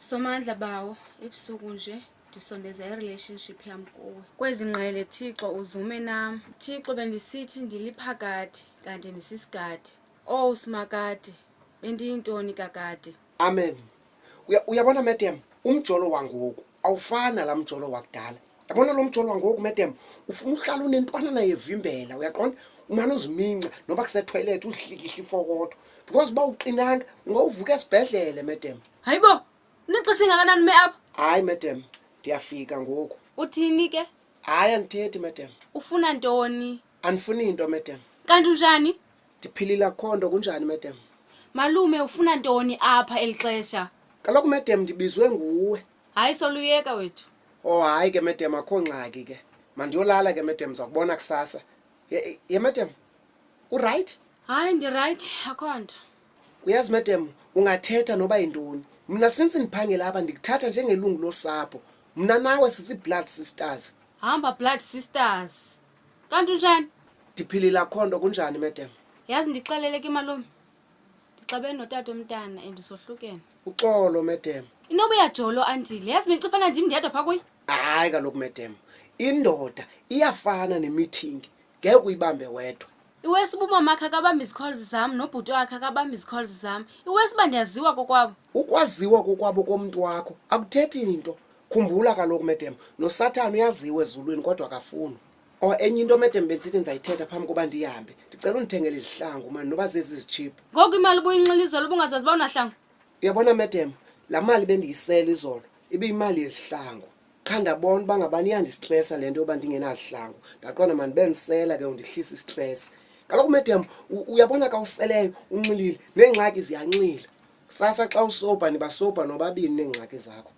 Somandla bawo, ebusuku nje ndisondeza i-relationship yam kuwe. Kwezi ngqele Thixo uzume nam. Thixo bendisithi ndiliphakade kanti ndisisigade. Oh simakade, bendiyintoni kakade? Amen. Uyabona madam, umjolo wangoku awufana nala mjolo wakudala. Yabona lo mjolo wangoku madam, ufuna uhlala unentwana yevimbela, uyaqonda? Umane uziminca noba kusetoilet uzihlikihla ifokodo. Because uba uqinanga ungawuvuka esibhedlele madam. Hayibo, unexesha engakanani me apha? Hayi madam, ndiyafika ngoku. Uthini ke? Hayi andithethi madam. Ufuna ntoni? Andifuni into madam. Kanti unjani? Ndiphilile akho nto kunjani madam? Malume ufuna ntoni apha eli xesha? Kaloku madam ndibizwe nguwe. Hayi soluyeka wethu. Oh hayi ke madam akho ngxaki ke. Mandiyolala ke madam zakubona kusasa. Ye madam. Uright? Hayi ndirayithi, akho nto. Uyazi madam, ungathetha noba yintoni. Mna since ndiphangela apha ndikuthatha njengelungu losapho. Mna nawe sisi-blood sisters. Hamba blood sisters. Kanti unjani? Ndiphilile akho nto kunjani madam? Yazi ndixelele ke malume. Ndixabene notata omntana endisohlukene. Uxolo madam. Inoba uyajolo andile. Yazi bengicifana ndim ndedwa phaa kuyo. Hayi kaloku madam. Indoda iyafana nemeeting. Ngeke uyibambe wedwa. Iwesi uba umamakhe akabamba izicalls zam nobhuti wakhe akabamba izicalls zam. Iwesi uba ndiyaziwa kokwabo. Ukwaziwa kokwabo komntu wakho akuthethi into. Khumbula kaloku madam, noSathane uyaziwa ezulwini kodwa akafuni. Enye into madam bensithi ndizayithetha phambi koba ndihambe. Ndicela undithengele izihlangu mani noba zezi-cheap. Ngoku imali ubuyinxilizela uba ungazazi uba unahlangu. Uyabona madam, laa mali bendiyisela izolo ibiyimali yezihlangu. Kha ndabona uba ngabani iyandistresa le nto yoba ndingenazihlangu. Ndaqonda mani bendisela ke undihlisa istress. Kaloku madam, uyabona ka useleyo unxilile neengxaki ziyanxila. Kusasa xa usoba nibasoba nobabini neengxaki zakho.